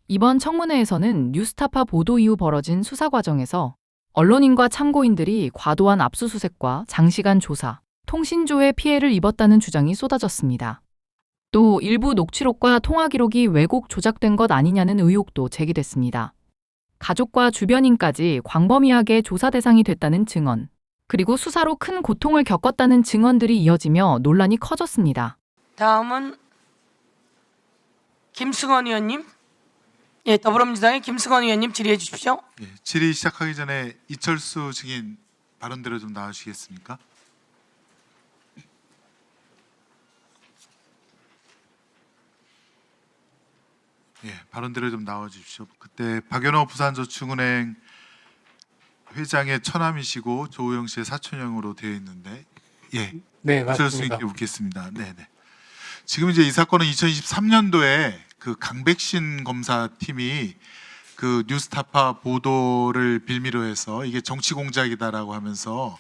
이번 청문회에서는 뉴스타파 보도 이후 벌어진 수사 과정에서 언론인과 참고인들이 과도한 압수수색과 장시간 조사, 통신조회 피해를 입었다는 주장이 쏟아졌습니다. 또 일부 녹취록과 통화 기록이 왜곡 조작된 것 아니냐는 의혹도 제기됐습니다. 가족과 주변인까지 광범위하게 조사 대상이 됐다는 증언, 그리고 수사로 큰 고통을 겪었다는 증언들이 이어지며 논란이 커졌습니다. 다음은 김승원 의원님. 예, 더불어민주당의 김승원 의원님 질의해 주십시오. 예, 질의 시작하기 전에 이철수 증인 발언대로 좀 나와주시겠습니까? 예, 발언대로 좀 나와주십시오. 그때 박연호 부산저축은행 회장의 처남이시고 조우영 씨의 사촌형으로 되어 있는데, 예, 네, 이철수 맞습니다. 증인께 묻겠습니다. 네. 지금 이제 이 사건은 2023년도에 그 강백신 검사팀이 그 뉴스타파 보도를 빌미로 해서 이게 정치 공작이다라고 하면서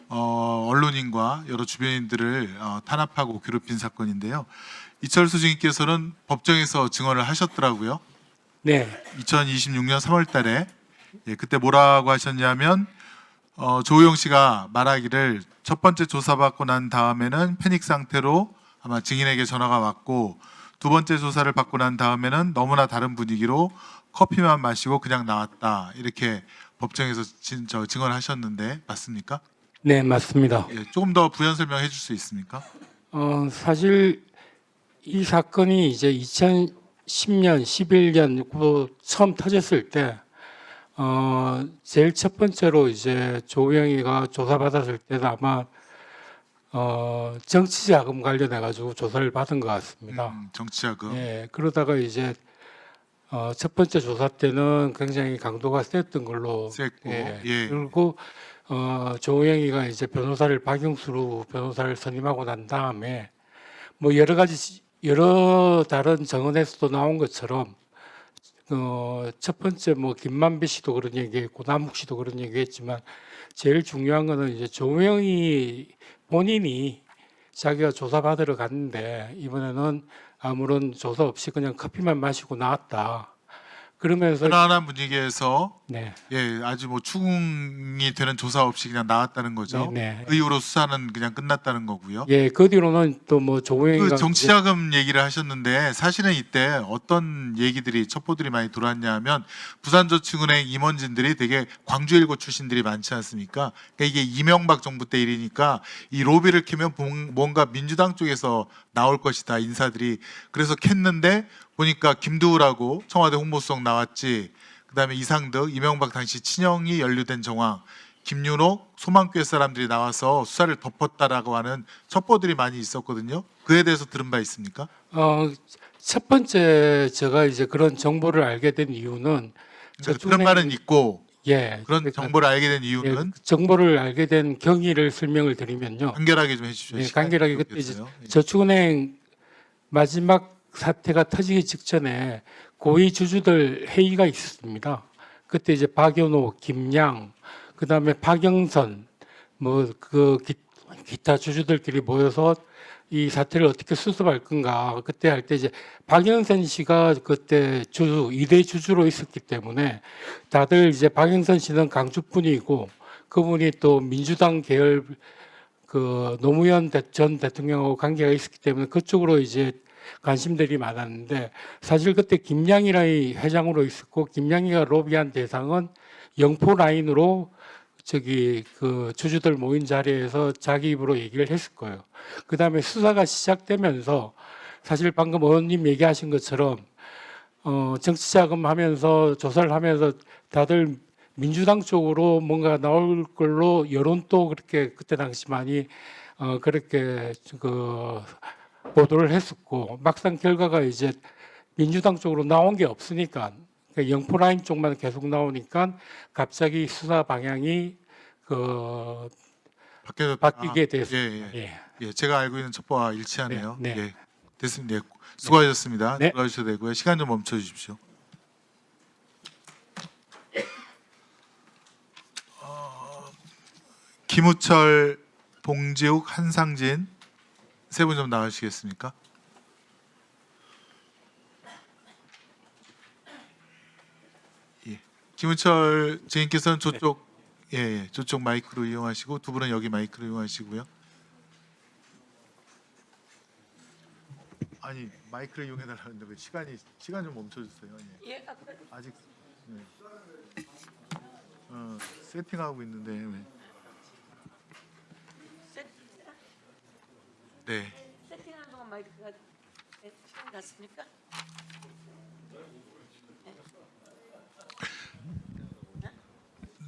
언론인과 여러 주변인들을 탄압하고 괴롭힌 사건인데요. 이철수 증인께서는 법정에서 증언을 하셨더라고요. 네, 2026년 3월달에 그때 뭐라고 하셨냐면 조우영 씨가 말하기를 첫 번째 조사받고 난 다음에는 패닉 상태로 아마 증인에게 전화가 왔고 두 번째 조사를 받고 난 다음에는 너무나 다른 분위기로 커피만 마시고 그냥 나왔다 이렇게 법정에서 증언을 하셨는데 맞습니까? 네, 맞습니다. 예, 조금 더 부연 설명해 줄 수 있습니까? 사실 이 사건이 이제 2010년, 11년 처음 터졌을 때, 제일 첫 번째로 이제 조우영이가 조사받았을 때는 아마 정치자금 관련해 가지고 조사를 받은 것 같습니다. 정치자금. 예, 그러다가 이제 첫 번째 조사 때는 굉장히 강도가 셌던 걸로. 셌고, 예. 예. 그리고 조우영이가 이제 변호사를 박영수로 변호사를 선임하고 난 다음에 뭐 여러 가지 여러 다른 정언에서도 나온 것처럼 첫 번째 뭐 김만배 씨도 그런 얘기했고 남욱 씨도 그런 얘기했지만 제일 중요한 거는 이제 조우영이 본인이 자기가 조사받으러 갔는데 이번에는 아무런 조사 없이 그냥 커피만 마시고 나왔다. 그러면서 편안한 분위기에서 네, 예, 아주 뭐 추궁이 되는 조사 없이 그냥 나왔다는 거죠. 네. 그 이후로 수사는 그냥 끝났다는 거고요. 예, 그 뒤로는 또 뭐 조우영이가 그 정치자금 얘기를 하셨는데 사실은 이때 어떤 얘기들이 첩보들이 많이 돌았냐면 부산저축은행 임원진들이 되게 광주일고 출신들이 많지 않습니까? 그러니까 이게 이명박 정부 때 일이니까 이 로비를 캐면 뭔가 민주당 쪽에서 나올 것이다 인사들이. 그래서 캤는데 보니까 김두우라고 청와대 홍보수석 나왔지. 그다음에 이상득 이명박 당시 친형이 연루된 정황, 김윤옥 소망교회 사람들이 나와서 수사를 덮었다라고 하는 첩보들이 많이 있었거든요. 그에 대해서 들은 바 있습니까? 첫 번째 제가 이제 그런 정보를 알게 된 이유는 그런 말은 있고 예, 그런 그러니까 정보를 알게 된 예, 이유는 정보를 알게 된 경위를 설명을 드리면요. 간결하게 좀 해주십시오. 예, 시간이 간결하게 그때 이제 부족해서요. 예. 저축은행 마지막 사태가 터지기 직전에 고위 주주들 회의가 있었습니다. 그때 이제 박연호, 김양, 그다음에 박영선 뭐 그 기타 주주들끼리 모여서 이 사태를 어떻게 수습할 건가 그때 할 때 이제 박영선 씨가 그때 주주 2대 주주로 있었기 때문에 다들 이제 박영선 씨는 강주 분이고 그분이 또 민주당 계열 그 노무현 전 대통령하고 관계가 있었기 때문에 그쪽으로 이제 관심들이 많았는데 사실 그때 김양이라이 회장으로 있었고 김양이가 로비한 대상은 영포 라인으로 저기 그 주주들 모인 자리에서 자기 입으로 얘기를 했을 거예요. 그 다음에 수사가 시작되면서 사실 방금 의원님 얘기하신 것처럼 정치자금 하면서 조사를 하면서 다들 민주당 쪽으로 뭔가 나올 걸로 여론도 그렇게 그때 당시 많이 그렇게 그 보도를 했었고 막상 결과가 이제 민주당 쪽으로 나온 게 없으니까 그러니까 영포 라인 쪽만 계속 나오니까 갑자기 수사 방향이 그 바뀌게 됐습니다. 예, 제가 알고 있는 첩보와 일치하네요. 네, 네. 예, 됐습니다. 예, 수고하셨습니다. 네. 돌아주셔도 되고요. 시간 좀 멈춰 주십시오. 김우철, 봉지욱, 한상진 세 분 좀 나와주시겠습니까? 김은철 증인께서는 저쪽 저쪽 마이크로 이용하시고 두 분은 여기 마이크로 이용하시고요. 아니 마이크를 이용해 달라는데 왜 시간 좀 멈춰주세요. 예. 예, 아직 세팅하고 있는데 네. 세팅하는 동안 마이크가 시간 났습니까?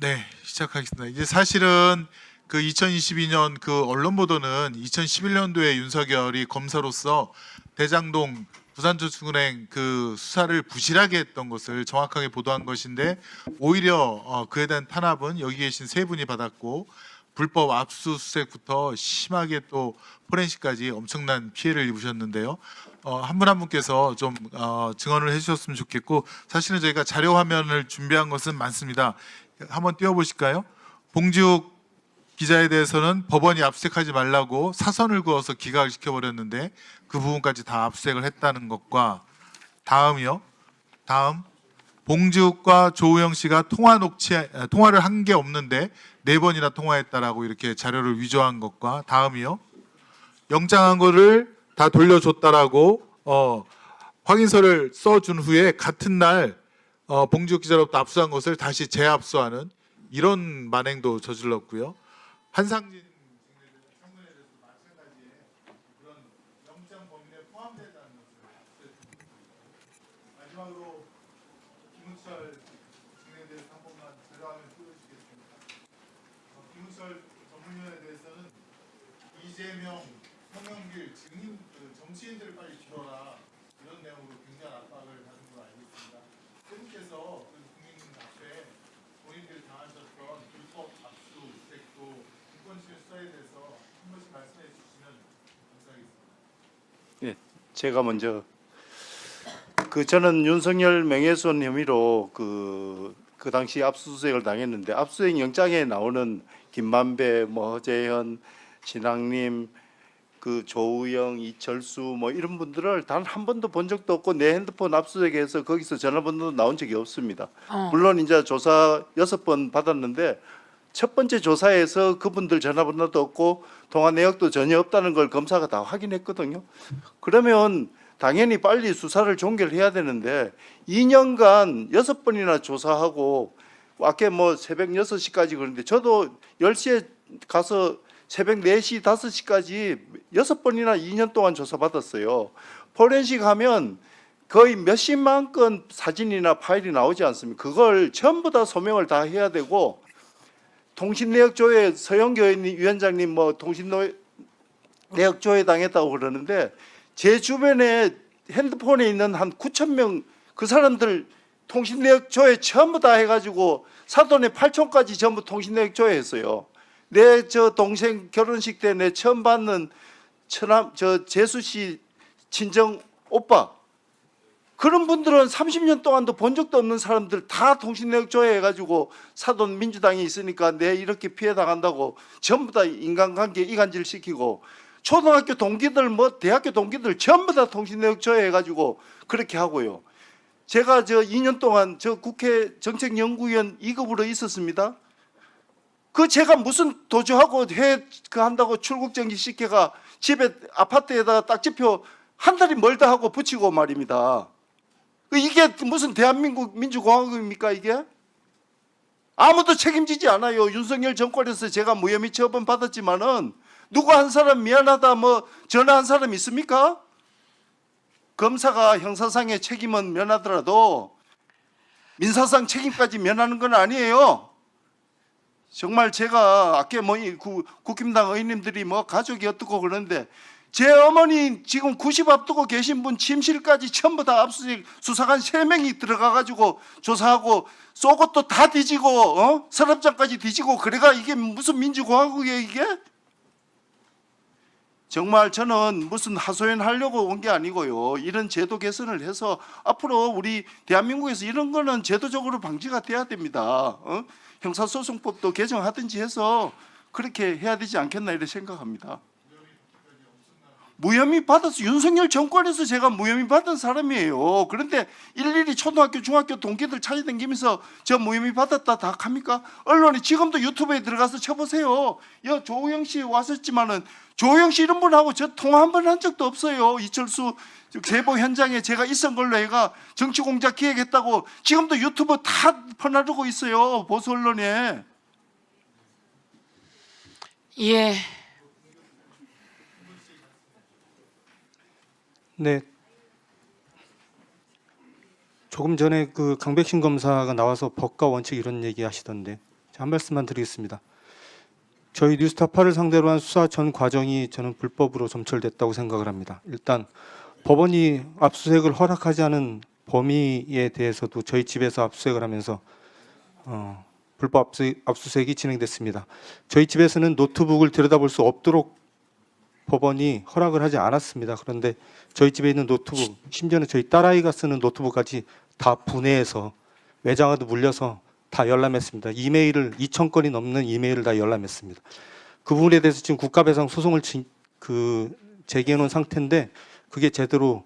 네, 시작하겠습니다. 이제 사실은 그 2022년 그 언론 보도는 2011년도에 윤석열이 검사로서 대장동 부산저축은행 그 수사를 부실하게 했던 것을 정확하게 보도한 것인데 오히려 그에 대한 탄압은 여기 계신 세 분이 받았고 불법 압수수색부터 심하게 또 포렌식까지 엄청난 피해를 입으셨는데요. 한 분 한 분께서 좀 증언을 해주셨으면 좋겠고 사실은 저희가 자료 화면을 준비한 것은 많습니다. 한번 띄워보실까요? 봉지욱 기자에 대해서는 법원이 압수수색하지 말라고 사선을 그어서 기각을 시켜버렸는데 그 부분까지 다 압수수색을 했다는 것과 다음 봉지욱과 조우영 씨가 통화를 한 게 없는데 4번이나 통화했다라고 이렇게 자료를 위조한 것과 다음이요. 영장한 거를 다 돌려줬다라고 확인서를 써준 후에 같은 날 봉지욱 기자로부터 압수한 것을 다시 재압수하는 이런 만행도 저질렀고요. 한상진 청문회에 대해서 마찬가지의 그런 영장 범위에 포함되다는 것을 마지막으로 김은철 증인에 대해서 한 번만 자료화면 띄워주시겠습니까? 김은철 전문위원에 대해서는 이재명, 송영길 증인 정치인들을 빨리 줄여라 이런 내용으로 굉장한 압박을 받은 걸로 알고 있습니다. 세분께서 그 국민 앞에 본인들이 당하셨던 불법 압수수색도 인권침해 수사에 대해서 한 번씩 말씀해 주시면 감사하겠습니다. 예, 제가 먼저 저는 윤석열 명예훼손 혐의로 그 당시 압수수색을 당했는데 압수수색 영장에 나오는 김만배, 허재현, 신학님, 조우영, 이철수 이런 분들을 단 한 번도 본 적도 없고 내 핸드폰 압수수색해서 거기서 전화번호도 나온 적이 없습니다. 물론 이제 조사 6번 받았는데 첫 번째 조사에서 그분들 전화번호도 없고 통화 내역도 전혀 없다는 걸 검사가 다 확인했거든요. 그러면 당연히 빨리 수사를 종결해야 되는데 2년간 6번이나 조사하고 아까 새벽 6시까지 그러는데 저도 10시에 가서 새벽 4시, 5시까지 6번이나 2년 동안 조사받았어요. 포렌식 하면 거의 몇십만 건 사진이나 파일이 나오지 않습니까? 그걸 전부 다 소명을 다 해야 되고 통신내역조회 서영교 위원장님 통신내역조회 당했다고 그러는데 제 주변에 핸드폰에 있는 한 9천 명 그 사람들 통신내역조회 전부 다 해가지고 사돈의 8촌까지 전부 통신내역조회했어요. 내 동생 결혼식 때 내 처음 받는 재수 씨 친정 오빠 그런 분들은 30년 동안도 본 적도 없는 사람들 다 통신내역조회 해가지고 사돈 민주당이 있으니까 내 이렇게 피해 당한다고 전부 다 인간관계 이간질 시키고 초등학교 동기들 대학교 동기들 전부 다 통신내역조회 해가지고 그렇게 하고요. 제가 2년 동안 국회 정책연구위원 2급으로 있었습니다. 제가 무슨 도주하고 한다고 출국정지 시켜가 집에 아파트에다가 딱지표 한 달이 멀다 하고 붙이고 말입니다. 이게 무슨 대한민국 민주공화국입니까 이게? 아무도 책임지지 않아요. 윤석열 정권에서 제가 무혐의 처분 받았지만은 누구 한 사람 미안하다 전화한 사람 있습니까? 검사가 형사상의 책임은 면하더라도 민사상 책임까지 면하는 건 아니에요. 정말 제가 아까 국힘당 의원님들이 가족이 어떻고 그러는데 제 어머니 지금 90 앞두고 계신 분 침실까지 전부 다 압수수색 수사관 3명이 들어가가지고 조사하고 속옷도 다 뒤지고 서랍장까지 뒤지고 그래가 이게 무슨 민주공화국이에요 이게? 정말 저는 무슨 하소연 하려고 온 게 아니고요. 이런 제도 개선을 해서 앞으로 우리 대한민국에서 이런 거는 제도적으로 방지가 돼야 됩니다. 형사소송법도 개정하든지 해서 그렇게 해야 되지 않겠나 이렇게 생각합니다. 무혐의 받아서 윤석열 정권에서 제가 무혐의 받은 사람이에요. 그런데 일일이 초등학교, 중학교 동기들 찾아다니면서 저 무혐의 받았다 다 합니까? 언론이 지금도 유튜브에 들어가서 쳐보세요. 조우영 씨 왔었지만은 조우영 씨 이런 분하고 저 통화 한 번 한 적도 없어요. 이철수 제보 현장에 제가 있은 걸로 해가 정치 공작 기획했다고 지금도 유튜브 다 퍼나르고 있어요. 보수 언론에. 예. 네. 조금 전에 그 강백신 검사가 나와서 법과 원칙 이런 얘기 하시던데 한 말씀만 드리겠습니다. 저희 뉴스타파를 상대로 한 수사 전 과정이 저는 불법으로 점철됐다고 생각을 합니다. 일단 법원이 압수수색을 허락하지 않은 범위에 대해서도 저희 집에서 압수수색을 하면서 불법 압수수색이 진행됐습니다. 저희 집에서는 노트북을 들여다볼 수 없도록 법원이 허락을 하지 않았습니다. 그런데 저희 집에 있는 노트북, 심지어는 저희 딸아이가 쓰는 노트북까지 다 분해해서 외장하드 물려서 다 열람했습니다. 이메일을 2,000건이 넘는 이메일을 다 열람했습니다. 그 부분에 대해서 지금 국가배상 소송을 제기해 놓은 상태인데 그게 제대로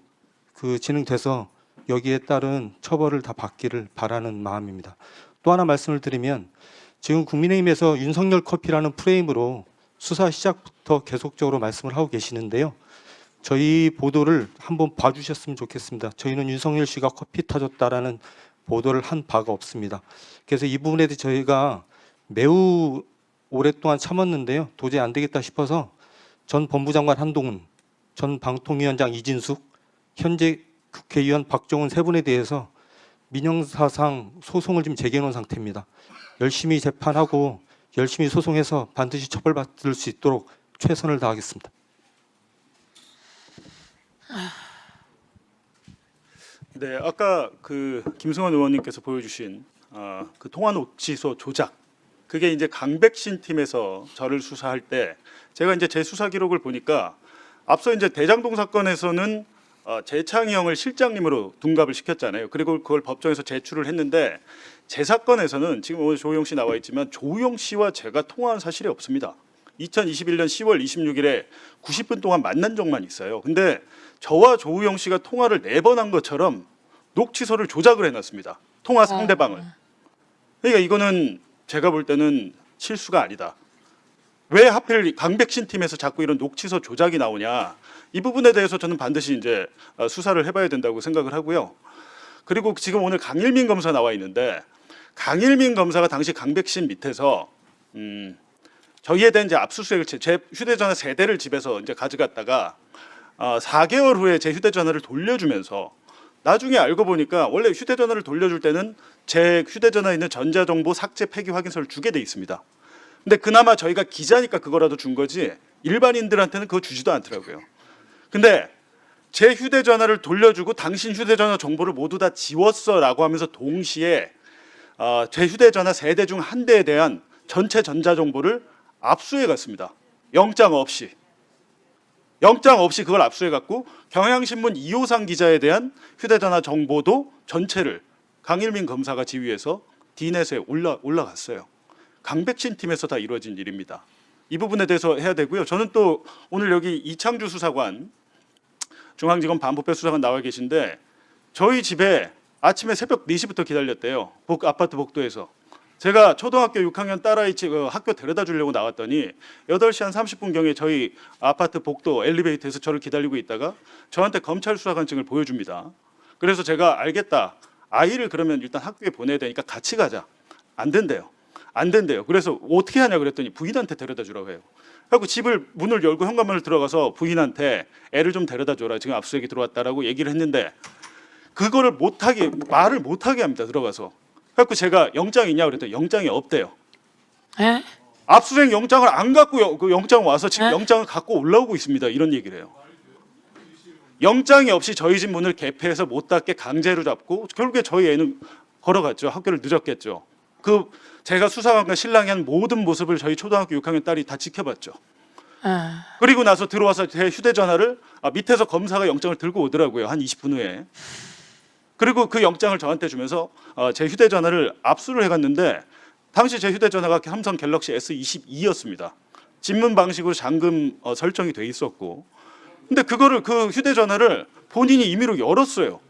진행돼서 여기에 따른 처벌을 다 받기를 바라는 마음입니다. 또 하나 말씀을 드리면 지금 국민의힘에서 윤석열 커피라는 프레임으로 수사 시작부터 계속적으로 말씀을 하고 계시는데요. 저희 보도를 한번 봐주셨으면 좋겠습니다. 저희는 윤석열 씨가 커피 타줬다라는 보도를 한 바가 없습니다. 그래서 이 부분에 대해 저희가 매우 오랫동안 참았는데요. 도저히 안 되겠다 싶어서 전 법무장관 한동훈, 전 방통위원장 이진숙, 현재 국회의원 박종훈 세 분에 대해서 민형사상 소송을 지금 제기해 놓은 상태입니다. 열심히 재판하고 열심히 소송해서 반드시 처벌받을 수 있도록 최선을 다하겠습니다. 네, 아까 그 김승원 의원님께서 보여주신 그 통화 녹취소 조작, 그게 이제 강백신 팀에서 저를 수사할 때 제가 이제 제 수사 기록을 보니까 앞서 이제 대장동 사건에서는 재창희 형을 실장님으로 둔갑을 시켰잖아요. 그리고 그걸 법정에서 제출을 했는데 제 사건에서는 지금 오늘 조우영 씨 나와 있지만 조우영 씨와 제가 통화한 사실이 없습니다. 2021년 10월 26일에 90분 동안 만난 적만 있어요. 근데 저와 조우영 씨가 통화를 4번 한 것처럼 녹취서를 조작을 해놨습니다. 통화 상대방을. 그러니까 이거는 제가 볼 때는 실수가 아니다. 왜 하필 강백신 팀에서 자꾸 이런 녹취서 조작이 나오냐. 이 부분에 대해서 저는 반드시 이제 수사를 해봐야 된다고 생각을 하고요. 그리고 지금 오늘 강일민 검사 나와 있는데 강일민 검사가 당시 강백신 밑에서 저희에 대한 이제 압수수색을 제 휴대전화 3대를 집에서 이제 가져갔다가 4개월 후에 제 휴대전화를 돌려주면서 나중에 알고 보니까 원래 휴대전화를 돌려줄 때는 제 휴대전화에 있는 전자정보 삭제 폐기 확인서를 주게 돼 있습니다. 근데 그나마 저희가 기자니까 그거라도 준 거지 일반인들한테는 그거 주지도 않더라고요. 근데 제 휴대전화를 돌려주고 당신 휴대전화 정보를 모두 다 지웠어라고 하면서 동시에 제 휴대전화 3대 중 1대에 대한 전체 전자정보를 압수해 갔습니다. 영장 없이 그걸 압수해 갖고 경향신문 이호상 기자에 대한 휴대전화 정보도 전체를 강일민 검사가 지휘해서 D넷에 올라갔어요. 강백신 팀에서 다 이루어진 일입니다. 이 부분에 대해서 해야 되고요. 저는 또 오늘 여기 이창주 수사관, 중앙지검 반부패 수사관 나와 계신데 저희 집에 아침에 새벽 4시부터 기다렸대요. 아파트 복도에서. 제가 초등학교 6학년 딸아이 학교 데려다 주려고 나왔더니 8시 한 30분경에 저희 아파트 복도 엘리베이터에서 저를 기다리고 있다가 저한테 검찰 수사관증을 보여줍니다. 그래서 제가 알겠다. 아이를 그러면 일단 학교에 보내야 되니까 같이 가자. 안 된대요. 그래서 어떻게 하냐 그랬더니 부인한테 데려다 주라고 해요. 그래서 집을 문을 열고 현관문을 들어가서 부인한테 애를 좀 데려다 줘라. 지금 압수수색이 들어왔다라고 얘기를 했는데 그거를 말을 못하게 합니다. 들어가서. 그래서 제가 영장이 있냐 그랬더니 영장이 없대요. 예? 압수수색 영장을 안 갖고 그 영장 와서 지금 네? 영장을 갖고 올라오고 있습니다. 이런 얘기를 해요. 영장이 없이 저희 집 문을 개폐해서 못 닫게 강제로 잡고 결국에 저희 애는 걸어갔죠. 학교를 늦었겠죠. 제가 수사관과 신랑이 한 모든 모습을 저희 초등학교 6학년 딸이 다 지켜봤죠. 그리고 나서 들어와서 제 휴대전화를 밑에서 검사가 영장을 들고 오더라고요. 한 20분 후에. 그리고 그 영장을 저한테 주면서 제 휴대전화를 압수를 해갔는데 당시 제 휴대전화가 삼성 갤럭시 S22였습니다. 집문 방식으로 잠금 설정이 돼 있었고 근데 그거를 그 휴대전화를 본인이 임의로 열었어요.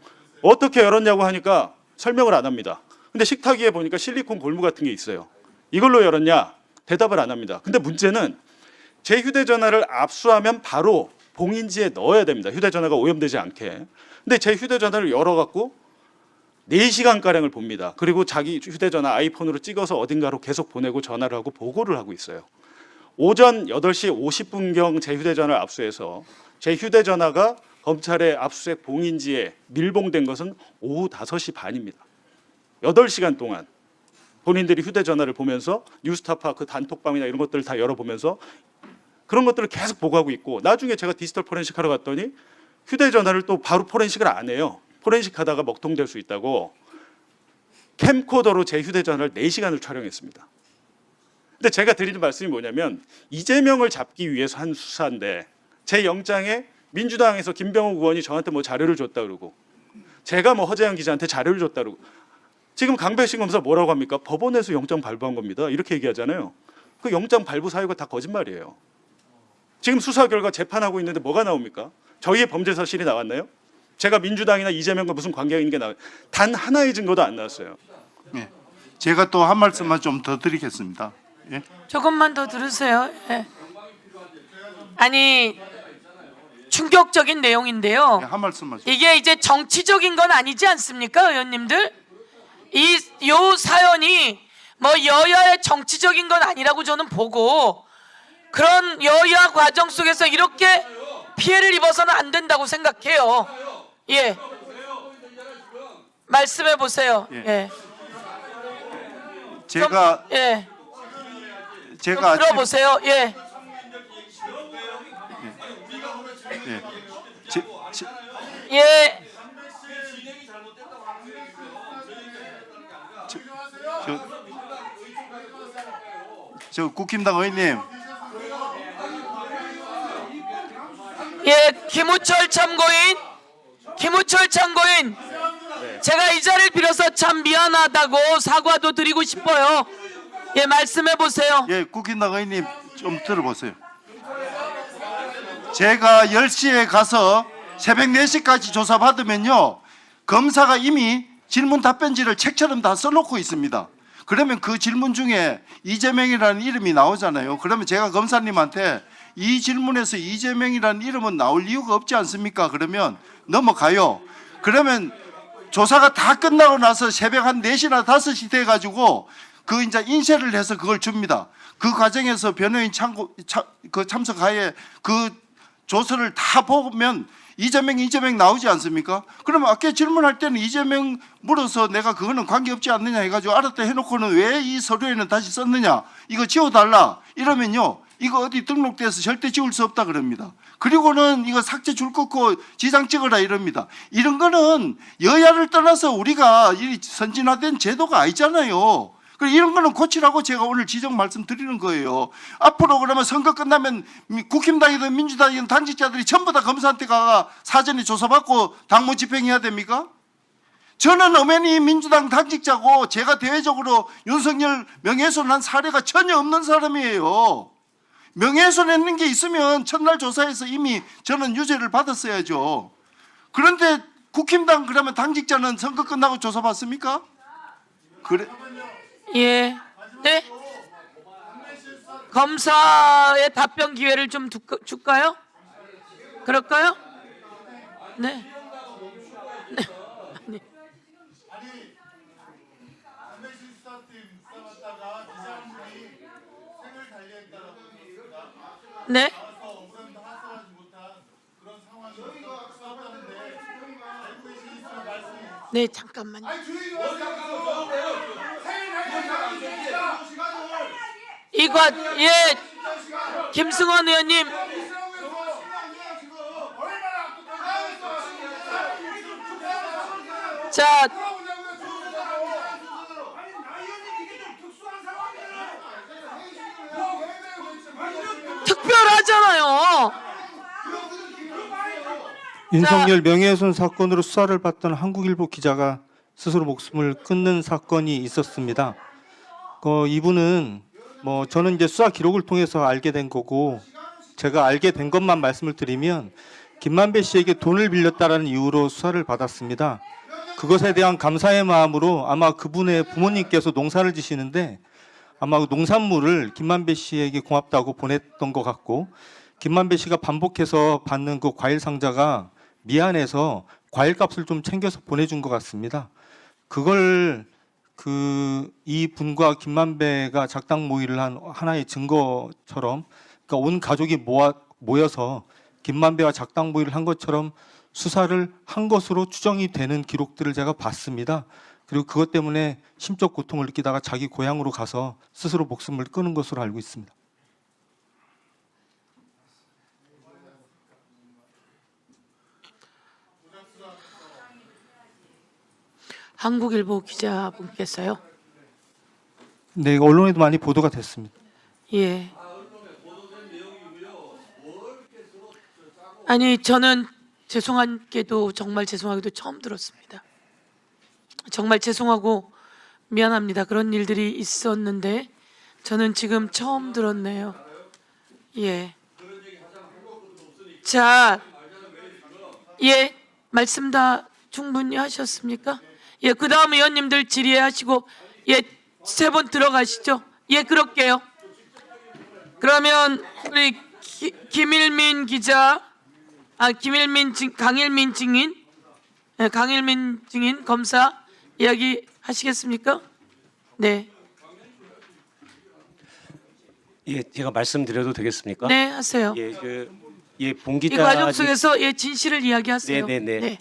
어떻게 열었냐고 하니까 설명을 안 합니다. 근데 식탁 위에 보니까 실리콘 골무 같은 게 있어요. 이걸로 열었냐? 대답을 안 합니다. 근데 문제는 제 휴대전화를 압수하면 바로 봉인지에 넣어야 됩니다. 휴대전화가 오염되지 않게. 근데 제 휴대전화를 열어갖고 4시간가량을 봅니다. 그리고 자기 휴대전화 아이폰으로 찍어서 어딘가로 계속 보내고 전화를 하고 보고를 하고 있어요. 오전 8시 50분경 제 휴대전화를 압수해서 제 휴대전화가 검찰의 압수수색 봉인지에 밀봉된 것은 오후 5시 반입니다. 8시간 동안 본인들이 휴대전화를 보면서 뉴스타파 그 단톡방이나 이런 것들을 다 열어보면서 그런 것들을 계속 보고하고 있고, 나중에 제가 디지털 포렌식 하러 갔더니 휴대전화를 또 바로 포렌식을 안 해요. 포렌식 하다가 먹통될 수 있다고 캠코더로 제 휴대전화를 4시간을 촬영했습니다. 근데 제가 드리는 말씀이 뭐냐면, 이재명을 잡기 위해서 한 수사인데 제 영장에 민주당에서 김병욱 의원이 저한테 뭐 자료를 줬다 그러고, 제가 뭐 허재영 기자한테 자료를 줬다 그러고, 지금 강백신 검사 뭐라고 합니까? 법원에서 영장 발부한 겁니다. 이렇게 얘기하잖아요. 그 영장 발부 사유가 다 거짓말이에요. 지금 수사 결과 재판하고 있는데 뭐가 나옵니까? 저희의 범죄 사실이 나왔나요? 제가 민주당이나 이재명과 무슨 관계가 있는 게 나와요? 단 하나의 증거도 안 나왔어요. 예. 제가 또 한 말씀만 좀 더 드리겠습니다. 예. 조금만 더 들으세요. 예. 아니 충격적인 내용인데요. 예, 한 말씀만 좀. 이게 이제 정치적인 건 아니지 않습니까, 의원님들? 요 사연이 뭐 여야의 정치적인 건 아니라고 저는 보고, 그런 여야 과정 속에서 이렇게 피해를 입어서는 안 된다고 생각해요. 예. 말씀해 보세요. 예. 예. 제가 예. 제가 좀 아침 들어보세요. 예. 예. 예. 저 국힘당 의원님, 예, 김우철 참고인, 제가 이 자리를 빌어서 참 미안하다고 사과도 드리고 싶어요. 예, 말씀해 보세요. 예, 국힘당 의원님 좀 들어보세요. 제가 10시에 가서 새벽 4시까지 조사받으면요, 검사가 이미 질문 답변지를 책처럼 다 써놓고 있습니다. 그러면 그 질문 중에 이재명이라는 이름이 나오잖아요. 그러면 제가 검사님한테 이 질문에서 이재명이라는 이름은 나올 이유가 없지 않습니까? 그러면 넘어가요. 그러면 조사가 다 끝나고 나서 새벽 한 4시나 5시 돼가지고 그 이제 인쇄를 해서 그걸 줍니다. 그 과정에서 변호인 참석하에 그 조서를 다 보면 이재명 나오지 않습니까? 그러면 아까 질문할 때는 이재명 물어서 내가 그거는 관계없지 않느냐 해가지고 알았다 해놓고는 왜 이 서류에는 다시 썼느냐, 이거 지워달라 이러면요, 이거 어디 등록돼서 절대 지울 수 없다 그럽니다. 그리고는 이거 삭제 줄 긋고 지장 찍어라 이럽니다. 이런 거는 여야를 떠나서 우리가 이 선진화된 제도가 아니잖아요. 이런 거는 고치라고 제가 오늘 지적 말씀드리는 거예요. 앞으로 그러면 선거 끝나면 국힘당이든 민주당이든 당직자들이 전부 다 검사한테 가 사전에 조사받고 당무 집행해야 됩니까? 저는 엄연히 민주당 당직자고 제가 대외적으로 윤석열 명예훼손한 사례가 전혀 없는 사람이에요. 명예훼손했는 게 있으면 첫날 조사에서 이미 저는 유죄를 받았어야죠. 그런데 국힘당 그러면 당직자는 선거 끝나고 조사받습니까? 그래. 예. 네. 검사의 답변 기회를 좀 줄까요? 그럴까요? 네. 네. 아니. 네. 네, 잠깐만요. 이거 예, 김승원 의원님. 자, 특별하잖아요. 윤석열 명예훼손 사건으로 수사를 받던 한국일보 기자가 스스로 목숨을 끊는 사건이 있었습니다. 이분은 저는 이제 수사 기록을 통해서 알게 된 거고, 제가 알게 된 것만 말씀을 드리면 김만배 씨에게 돈을 빌렸다라는 이유로 수사를 받았습니다. 그것에 대한 감사의 마음으로 아마 그분의 부모님께서 농사를 지시는데 아마 그 농산물을 김만배 씨에게 고맙다고 보냈던 것 같고, 김만배 씨가 반복해서 받는 그 과일 상자가 미안해서 과일값을 좀 챙겨서 보내준 것 같습니다. 그걸 이 분과 김만배가 작당 모의를 한 하나의 증거처럼, 그러니까 온 가족이 모여서 김만배와 작당 모의를 한 것처럼 수사를 한 것으로 추정이 되는 기록들을 제가 봤습니다. 그리고 그것 때문에 심적 고통을 느끼다가 자기 고향으로 가서 스스로 목숨을 끊은 것으로 알고 있습니다. 한국일보 기자분께서요. 네, 언론에도 많이 보도가 됐습니다. 예. 아니 저는 죄송하게도 정말 죄송하게도 처음 들었습니다. 정말 죄송하고 미안합니다. 그런 일들이 있었는데 저는 지금 처음 들었네요. 예. 자, 예, 말씀 다 충분히 하셨습니까? 예, 그 다음 의원님들 질의하시고 예, 세 분 들어가시죠. 예, 그럴게요. 그러면 우리 김일민 기자, 강일민 증인, 네, 강일민 증인 검사 이야기 하시겠습니까? 네. 예, 제가 말씀드려도 되겠습니까? 네, 하세요. 봉 이 기자 과정 속에서 예, 진실을 이야기하세요. 네네네. 네.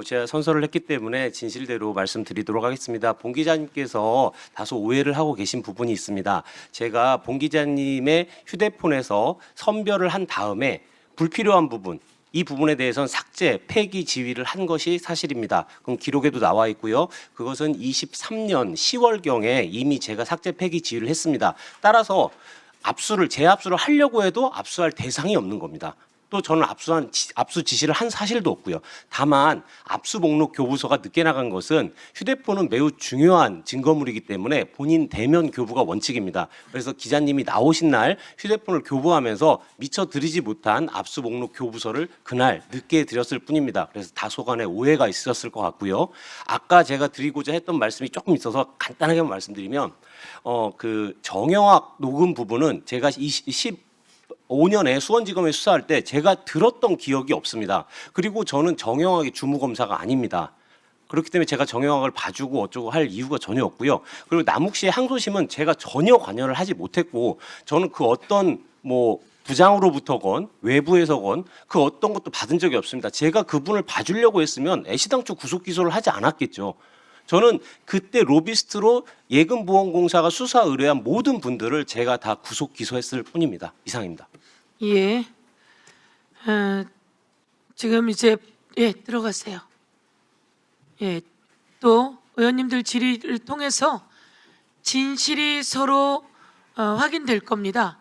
제가 선서를 했기 때문에 진실대로 말씀드리도록 하겠습니다. 봉 기자님께서 다소 오해를 하고 계신 부분이 있습니다. 제가 봉 기자님의 휴대폰에서 선별을 한 다음에 불필요한 부분, 이 부분에 대해서는 삭제, 폐기 지휘를 한 것이 사실입니다. 그럼 기록에도 나와 있고요. 그것은 23년 10월경에 이미 제가 삭제, 폐기 지휘를 했습니다. 따라서 재압수를 하려고 해도 압수할 대상이 없는 겁니다. 또 저는 압수 지시를 한 사실도 없고요. 다만 압수 목록 교부서가 늦게 나간 것은 휴대폰은 매우 중요한 증거물이기 때문에 본인 대면 교부가 원칙입니다. 그래서 기자님이 나오신 날 휴대폰을 교부하면서 미처 드리지 못한 압수 목록 교부서를 그날 늦게 드렸을 뿐입니다. 그래서 다소간의 오해가 있었을 것 같고요. 아까 제가 드리고자 했던 말씀이 조금 있어서 간단하게만 말씀드리면 그 정영학 녹음 부분은 제가 5년에 수원지검에 수사할 때 제가 들었던 기억이 없습니다. 그리고 저는 정영학의 주무검사가 아닙니다. 그렇기 때문에 제가 정영학을 봐주고 어쩌고 할 이유가 전혀 없고요. 그리고 남욱 씨의 항소심은 제가 전혀 관여를 하지 못했고, 저는 그 어떤 부장으로부터건 외부에서건 그 어떤 것도 받은 적이 없습니다. 제가 그분을 봐주려고 했으면 애시당초 구속 기소를 하지 않았겠죠. 저는 그때 로비스트로 예금보험공사가 수사 의뢰한 모든 분들을 제가 다 구속 기소했을 뿐입니다. 이상입니다. 예. 지금 이제 예, 들어가세요. 예. 또 의원님들 질의를 통해서 진실이 서로 확인될 겁니다.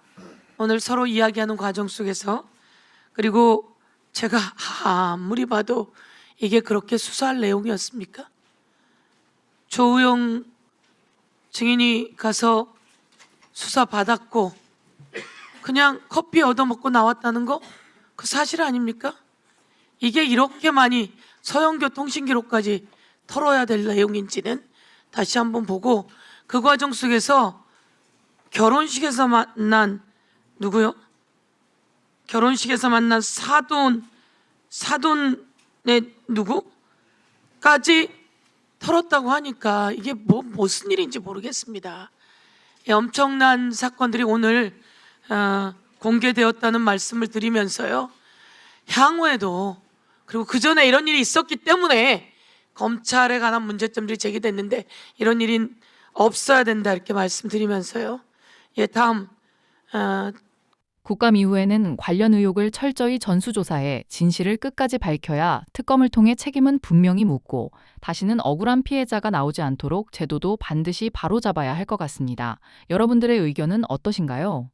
오늘 서로 이야기하는 과정 속에서. 그리고 제가 아무리 봐도 이게 그렇게 수사할 내용이었습니까? 조우영 증인이 가서 수사 받았고 그냥 커피 얻어먹고 나왔다는 거 그 사실 아닙니까? 이게 이렇게 많이 서영교 통신기록까지 털어야 될 내용인지는 다시 한번 보고, 그 과정 속에서 결혼식에서 만난 누구요? 결혼식에서 만난 사돈의 누구까지 털었다고 하니까 이게 무슨 일인지 모르겠습니다. 엄청난 사건들이 오늘 공개되었다는 말씀을 드리면서요, 향후에도, 그리고 그 전에 이런 일이 있었기 때문에 검찰에 관한 문제점들이 제기됐는데 이런 일은 없어야 된다, 이렇게 말씀드리면서요. 예, 다음 국감 이후에는 관련 의혹을 철저히 전수조사해 진실을 끝까지 밝혀야 특검을 통해 책임은 분명히 묻고 다시는 억울한 피해자가 나오지 않도록 제도도 반드시 바로잡아야 할 것 같습니다. 여러분들의 의견은 어떠신가요?